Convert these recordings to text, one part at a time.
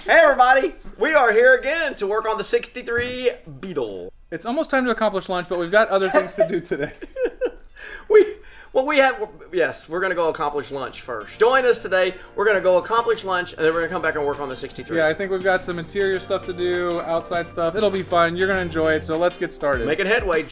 Hey everybody, we are here again to work on the 63 Beetle. It's almost time to accomplish lunch, but we've got other things to do today. Yes, we're going to go accomplish lunch first. Join us today. We're going to go accomplish lunch, and then we're going to come back and work on the 63. Yeah, I think we've got some interior stuff to do, outside stuff. It'll be fun. You're going to enjoy it, so let's get started. Making headway.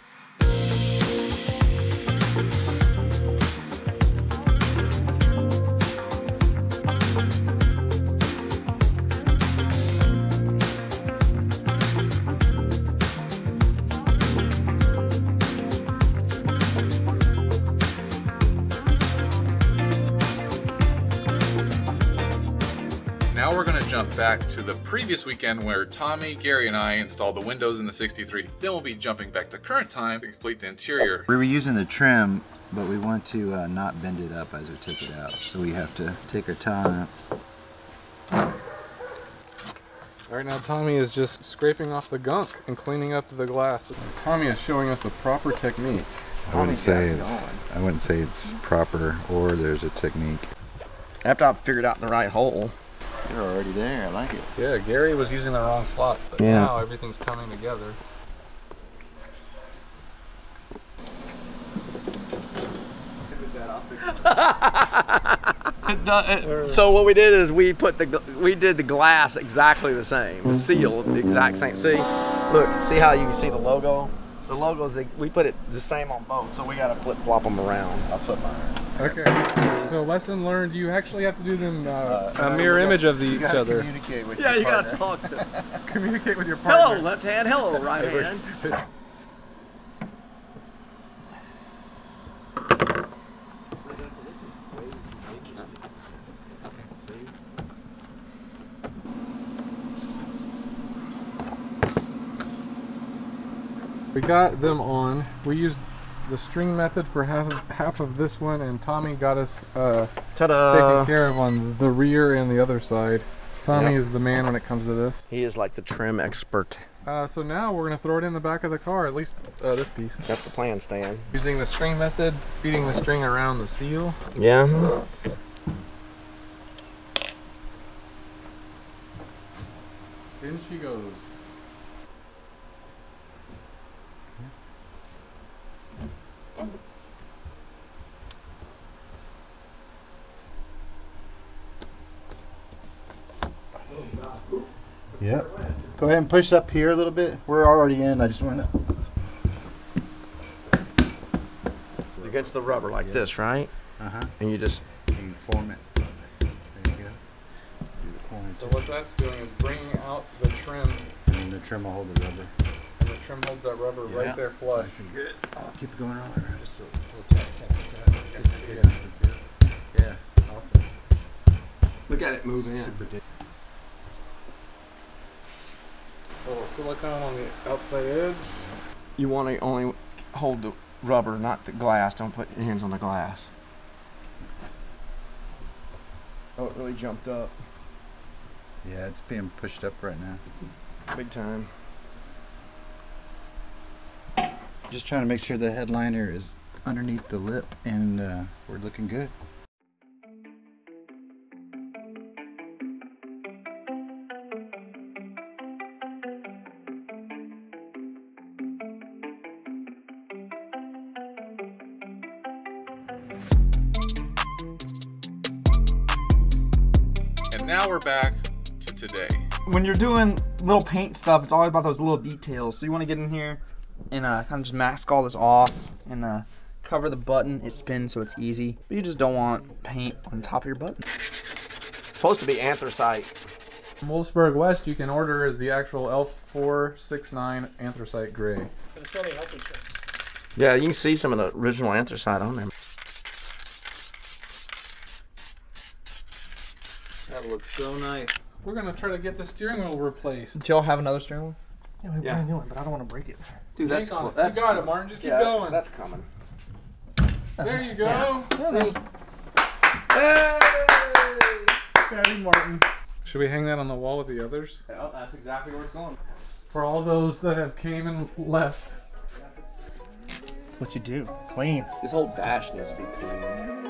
Now we're going to jump back to the previous weekend where Tommy, Gary, and I installed the windows in the 63. Then we'll be jumping back to current time to complete the interior. We were using the trim, but we want to not bend it up as we take it out. So we have to take our time. Right now Tommy is just scraping off the gunk and cleaning up the glass. Tommy is showing us the proper technique. I wouldn't say it's proper or there's a technique. After I've figured out the right hole. You're already there. I like it. Yeah, Gary was using the wrong slot, but now everything's coming together. So what we did is we did the glass exactly the same, the seal the exact same. See, look, see how you can see the logo? The logos, we put it the same on both, so we gotta flip flop them around. I'll flip mine. Okay, so lesson learned, you actually have to do them a mirror image of each other. Communicate with Yeah, your you partner. gotta talk to Communicate with your partner. Hello, left hand, hello, right hand. We got them on. We used the string method for half of this one, and Tommy got us taken care of on the rear and the other side. Tommy is the man when it comes to this. He is like the trim expert. So now we're going to throw it in the back of the car, at least this piece. That's the plan, Stan. Using the string method, feeding the string around the seal. Yeah. In she goes. Yep. Go ahead and push up here a little bit. We're already in. I just want to. Against the rubber like this, right? And you just You form it. There you go. Do the corner So too. what that's doing is bringing out the trim, And then the trim will hold the rubber. and the trim holds that rubber right there flush. Nice and good. Oh, keep it going on. Just a little tap. Yeah. Awesome. look at it move in. Super good. A little silicone on the outside edge. You want to only hold the rubber, not the glass. Don't put your hands on the glass. Oh, it really jumped up. Yeah, it's being pushed up right now. Big time. Just trying to make sure the headliner is underneath the lip, and we're looking good. And now we're back to today. When you're doing little paint stuff, it's always about those little details. So you want to get in here and kind of just mask all this off and cover the button. It spins so it's easy. But you just don't want paint on top of your button. It's supposed to be anthracite. From Wolfsburg West, you can order the actual L469 anthracite gray. Yeah, you can see some of the original anthracite on there. That looks so nice. We're gonna try to get the steering wheel replaced. Did y'all have another steering wheel? Yeah, we Yeah. a new one, but I don't want to break it. Dude, that's Hang on. cool. That's You got it, Martin. Just keep going. That's coming. There you go. See? Hey! Daddy Martin. Should we hang that on the wall with the others? Yeah, that's exactly where it's going. For all those that have came and left. What you do? Clean. This whole dash needs to be clean.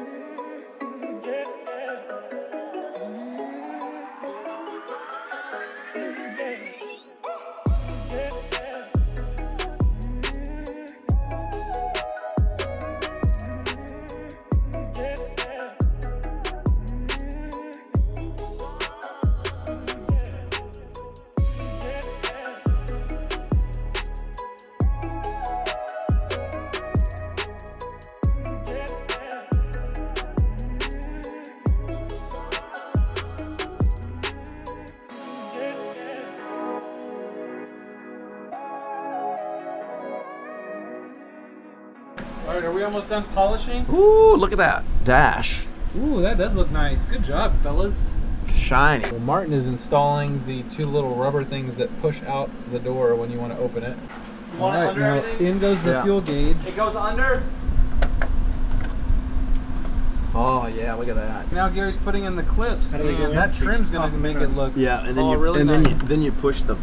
All right, are we almost done polishing? Ooh, look at that dash. Ooh, that does look nice. Good job, fellas. It's shiny. Well, Martin is installing the 2 little rubber things that push out the door when you want to open it. All right, now in goes the fuel gauge. It goes under. Oh yeah, look at that. Now Gary's putting in the clips, and that trim's gonna make it look Yeah, and then really nice. then you push the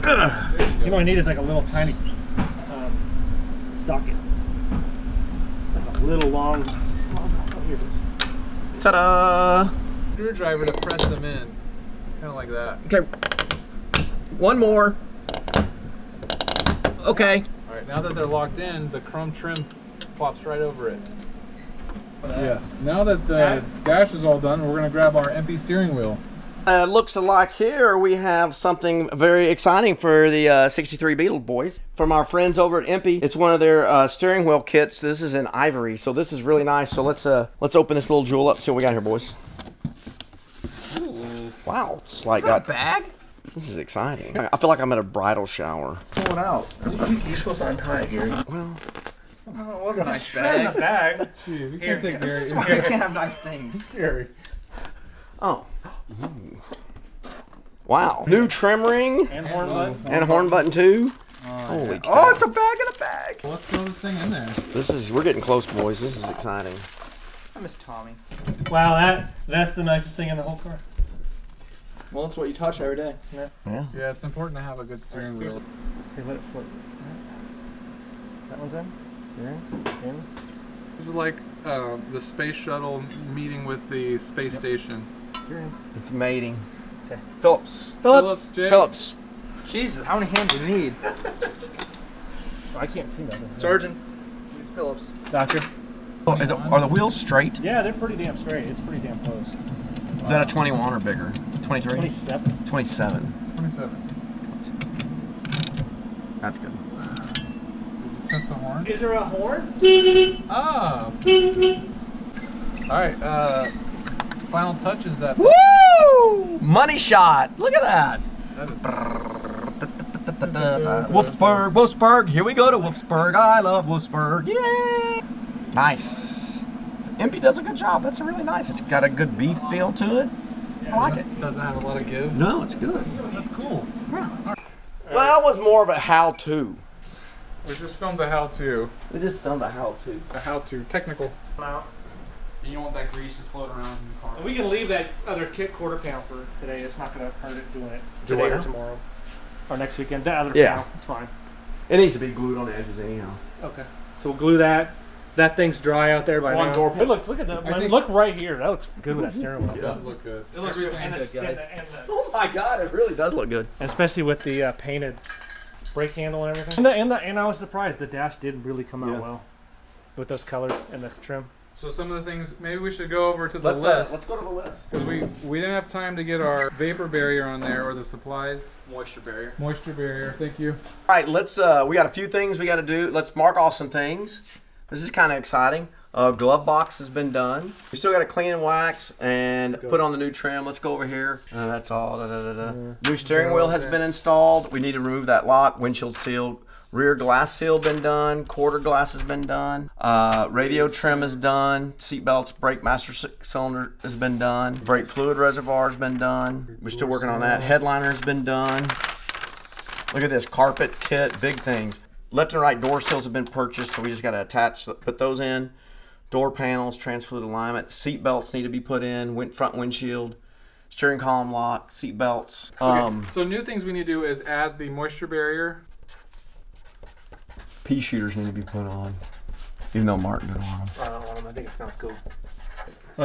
you know what I need is like a little tiny socket. Like a little long. Oh, here it is. ta-da! Screwdriver to press them in, kind of like that. Okay, one more. Okay. All right, now that they're locked in, the chrome trim pops right over it. Yes. Now that the dash is all done, we're gonna grab our empty steering wheel. Looks like here we have something very exciting for the 63 Beetle boys from our friends over at Empy. It's one of their steering wheel kits. This is in ivory, so this is really nice. So let's open this little jewel up. See what we got here, boys. Ooh. Wow, it's like got a bag. This is exciting. I feel like I'm at a bridal shower. Pull it out. You're supposed to untie it, Gary. Well, Oh, it was a nice Shred in the bag. Jeez, you can't take Gary. This is why we can't have nice things. Gary. oh. Ooh. Wow. New trim ring And horn button. and a horn button too. Holy cow. Oh, it's a bag in a bag. Let's throw this thing in there. We're getting close, boys. This is exciting. I miss Tommy. Wow, that's the nicest thing in the whole car. Well, it's what you touch every day. Yeah. Yeah, it's important to have a good steering wheel. Here, let it float. That one's in. You're in. This is like the space shuttle meeting with the space station. You're in. It's mating. Okay. Phillips. Jake. Phillips. Jesus, how many hands do you need? Oh, I can't see nothing. Surgeon. It's Phillips. Doctor. Oh, are the wheels straight? Yeah, they're pretty damn straight. It's pretty damn close. Is that a 21 or bigger? 23? 27. 27. 27. That's good. Test the horn. Is there a horn? Ah. All right. Final touch is that. Woo! Money shot. Look at that. That is. Wolfsburg, Wolfsburg. Here we go to Wolfsburg. I love Wolfsburg. Yay! Nice. Empy does a good job. That's really nice. It's got a good beef feel to it. I like it. Doesn't have a lot of give. No, it's good. That's cool. Well, that was more of a how-to. We just filmed a how-to. We just filmed a how-to. A how-to. Technical. Out. You don't want that grease just floating around in the car. And we can leave that other kit quarter panel for today. It's not going to hurt it doing it Do today what? or tomorrow. Or next weekend. That other Yeah. panel. It's fine. It needs to be glued on the edges anyhow. Okay. So we'll glue that. That thing's dry out there by One now. door Hey, look at that. think- Look right here. That looks good with that steering wheel. It does look good. It looks Everything good. good, guys. Oh my God, it really does look good. Especially with the painted brake handle and everything. And I was surprised the dash did really come out well with those colors and the trim. So some of the things, maybe we should go over to the Let's list. go to the list. Because we didn't have time to get our vapor barrier on there or the supplies. Moisture barrier. Moisture barrier, thank you. All right, let's. We got a few things we got to do. Let's mark off some things. This is kind of exciting. Glove box has been done. We still got to clean and wax and put on the new trim. Let's go over here. That's all. New steering wheel has been installed. We need to remove that lock. Windshield seal. Rear glass seal been done. Quarter glass has been done. Radio trim is done. Seat belts, brake master cylinder has been done. Brake fluid reservoir has been done. We're still working on that. Headliner's been done. Look at this carpet kit. Big things. Left and right door sills have been purchased, so we just got to attach, put those in. Door panels, trans fluid alignment. Seat belts need to be put in. Front windshield. Steering column lock. Seat belts. So new things we need to do is add the moisture barrier. Pea shooters need to be put on. Even though Martin did on them. I don't want them. I think it sounds cool.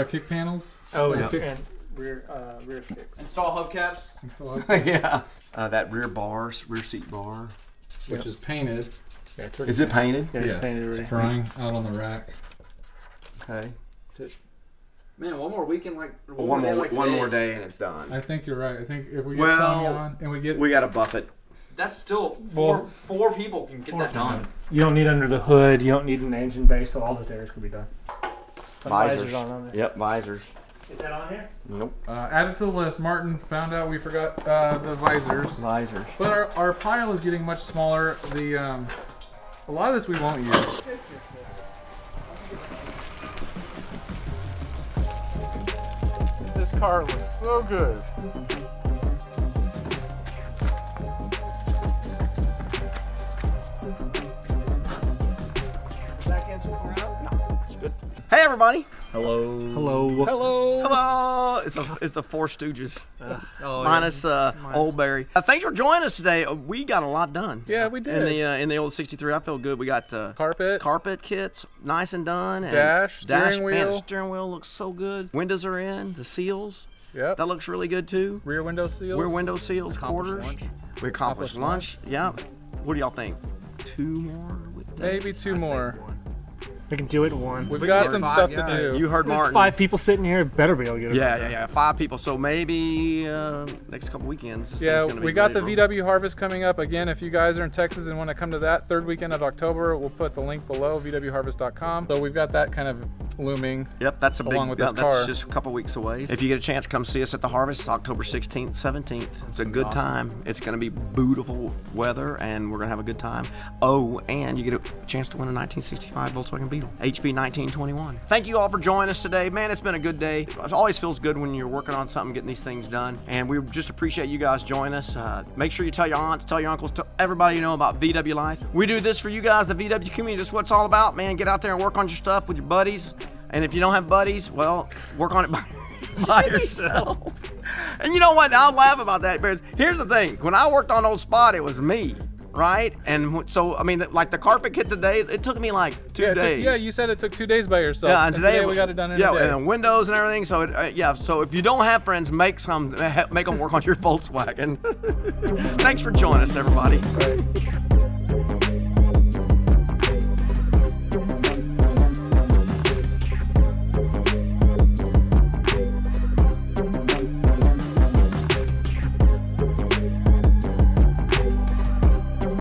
Kick panels. Oh, yeah. and rear kicks. Install hubcaps. Yeah. That rear seat bar. Which is painted. Yeah, Is it painted? Yeah, it's painted already. It's drying out on the rack. Okay. Man, one more weekend One more day and it's done. I think you're right. I think if we get Tommy on and We got to buff it. That's still four people can get that done. You don't need under the hood. You don't need an engine base. So all the areas can be done. Some Visors. on there. Yep, visors. Is that on here? Nope. Added to the list. Martin found out we forgot the visors. Visors. But our pile is getting much smaller. The a lot of this we won't use. This car looks so good. Hey everybody! Hello. Hello. Hello! It's the Four Stooges. Minus Old Barry. Thanks for joining us today. We got a lot done. Yeah, we did. In the old 63, I feel good. We got Carpet kits, nice and done. And Dash, steering man, the wheel. steering wheel looks so good. Windows are in. The seals. Yep. That looks really good too. Rear window seals. Rear window seals, quarters. lunch. We accomplished lunch. Yeah. What do y'all think? 2 more with that? Maybe 2 more. We can do it in one. We've got get some 5 stuff to guys. do. You heard There's Martin. 5 people sitting here. Better be able to get it. Yeah. 5 people. So maybe next couple weekends. This Yeah, thing's gonna be we got the ready to roll. VW Harvest coming up. Again, if you guys are in Texas and want to come to that 3rd weekend of October, we'll put the link below, vwharvest.com. So we've got that kind of looming. Yep, that's a big. along with Yeah, this that's car. just a couple weeks away. If you get a chance, come see us at the Harvest, October 16th, 17th. It's a good time. It's going to be beautiful weather, and we're going to have a good time. Oh, and you get a chance to win a 1965 Volkswagen Beetle, HB 1921. Thank you all for joining us today. Man, it's been a good day. It always feels good when you're working on something, getting these things done, and we just appreciate you guys joining us. Make sure you tell your aunts, tell your uncles, tell everybody you know about VW Life. We do this for you guys, the VW community. That's what it's all about, man. Get out there and work on your stuff with your buddies. And if you don't have buddies, well, work on it by yourself. And you know what? I'll laugh about that because here's the thing. When I worked on Old Spot, it was me, right? And so, I mean, like the carpet kit today, it took me like 2 days. You said it took 2 days by yourself. Yeah, and today we got it done in a yeah, day. and windows and everything. So, so if you don't have friends, make them work on your Volkswagen. Thanks for joining us, everybody. Right.